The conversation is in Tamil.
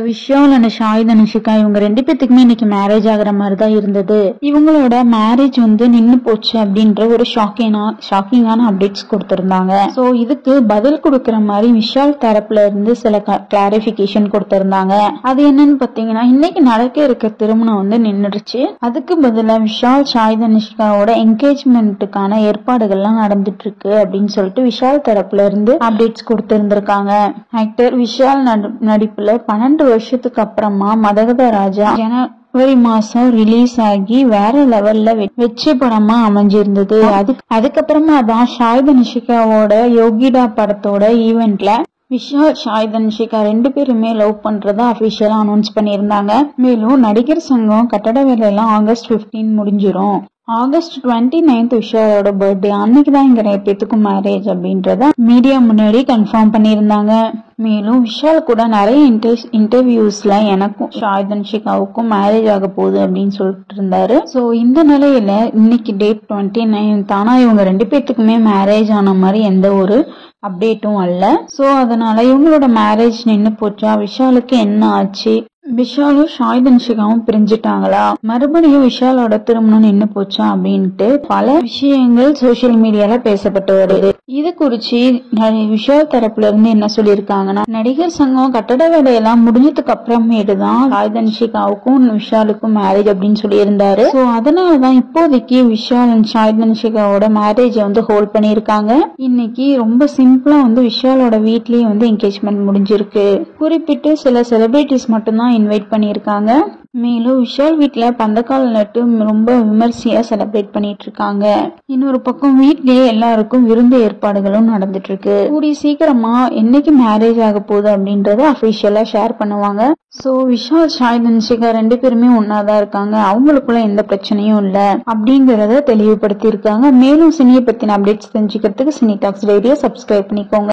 விஷால் அண்ட் ஷாஹித் அனுஷிகா இவங்க 2 பேத்துக்குமே இன்னைக்கு மேரேஜ் ஆகுற மாதிரி தான் இருந்தது. இவங்களோட மேரேஜ் நின்னு போச்சு அப்படின்ற ஒரு ஷாக்கிங்கான அப்டேட்ஸ் கொடுத்திருந்தாங்க. சோ இதுக்கு பதில் கொடுக்கற மாதிரி விஷால் தரப்புல இருந்து சில கிளாரிபிகேஷன் கொடுத்திருந்தாங்க. அது என்னன்னு பாத்தீங்கன்னா, இன்னைக்கு நடக்க இருக்க திருமணம் நின்னுடுச்சு. அதுக்கு பதிலா விஷால் ஷாஹித் அனுஷிகாவோட என்கேஜ்மெண்ட்டுக்கான ஏற்பாடுகள்லாம் நடந்துட்டு இருக்கு அப்படின்னு சொல்லிட்டு விஷால் தரப்புல இருந்து அப்டேட்ஸ் கொடுத்திருந்திருக்காங்க. ஆக்டர் விஷால் நடிப்புல 12 வருஷத்துக்கு அப்புறமா மதகத ராஜா ஜனவரி மாசம் ரிலீஸ் ஆகி வேற லெவல்ல வெற்றி படமா அமைஞ்சிருந்தது. அதுக்கப்புறமா தான் ஷாஹித் அனுஷிகாவோட யோகிடா படத்தோட ஈவெண்ட்ல விஷால் ஷாஹித் அனுஷிகா 2 பேருமே லவ் பண்றதா அபிஷியலா அனௌன்ஸ் பண்ணியிருந்தாங்க. மேலும் நடிகர் சங்கம் கட்டட வேலையெல்லாம் ஆகஸ்ட் 15 முடிஞ்சிரும். ஆகஸ்ட் 29 விஷாலோட பர்த்டே அன்னைக்குதான் இங்க 2 பேத்துக்கும் மேரேஜ் அப்படின்றத மீடியா முன்னாடி கன்ஃபார்ம் பண்ணியிருந்தாங்க. மேலும் விஷால் கூட நிறைய இன்டர்வியூஸ்ல எனக்கும் ஷாஹித் அனுஷிகாவுக்கும் மேரேஜ் ஆக போகுது அப்படின்னு சொல்லிட்டு இருந்தாரு. சோ இந்த நிலையில இன்னைக்கு டேட் 29 ஆனா இவங்க 2 பேத்துக்குமே மேரேஜ் ஆன மாதிரி எந்த ஒரு அப்டேட்டும் அல்ல. சோ அதனால இவங்களோட மேரேஜ் நின்னு போச்சா, விஷாலுக்கு என்ன ஆச்சு, விஷாலும் ஷாஹித் அனுஷிகாவும் பிரிஞ்சுட்டாங்களா, மறுபடியும் விஷாலோட திருமணம் நின்னு போச்சா அப்படின்ட்டு பல விஷயங்கள் சோசியல் மீடியால பேசப்பட்டு வருது. இது குறிச்சு விஷால் தரப்புல இருந்து என்ன சொல்லியிருக்காங்கன்னா, நடிகர் சங்கம் கட்டட வேலையெல்லாம் முடிஞ்சதுக்கு அப்புறமேட்டு தான் ஷாஹித் அனுஷிகாவுக்கும் விஷாலுக்கும் மேரேஜ் அப்படின்னு சொல்லி இருந்தாரு. சோ அதனாலதான் இப்போதைக்கு விஷால் அண்ட் ஷாஹித் அனுஷிகாவோட மேரேஜ் ஹோல்ட் பண்ணிருக்காங்க. இன்னைக்கு ரொம்ப சிம்பிளா விஷாலோட வீட்லயே என்கேஜ்மெண்ட் முடிஞ்சிருக்கு. குறிப்பிட்டு சில செலிபிரிட்டிஸ் மட்டும்தான் இன்வைட் பண்ணிருக்காங்க. மேலும் விஷால் வீட்டுல பந்தக்கால் நட்டு ரொம்ப விமர்சையா செலிப்ரேட் பண்ணிட்டு இருக்காங்க. இன்னொரு பக்கம் வீட்லயே எல்லாருக்கும் விருந்து ஏற்பாடுகளும் நடந்துட்டு இருக்கு. கூடிய சீக்கிரமா என்னைக்கு மேரேஜ் ஆக போகுது அப்படின்றத அபிஷியலா ஷேர் பண்ணுவாங்க. சோ விஷால் ஷாஹித் அனுஷிகா 2 பேருமே ஒன்னாதான் இருக்காங்க, அவங்களுக்குள்ள எந்த பிரச்சனையும் இல்ல அப்படிங்கறத தெளிவுபடுத்தி இருக்காங்க. மேலும் சினியை பத்தின அப்டேட்ஸ் தெரிஞ்சுக்கிறதுக்கு சினி டாக்ஸ் ரேடியோ சப்ஸ்கிரைப் பண்ணிக்கோங்க.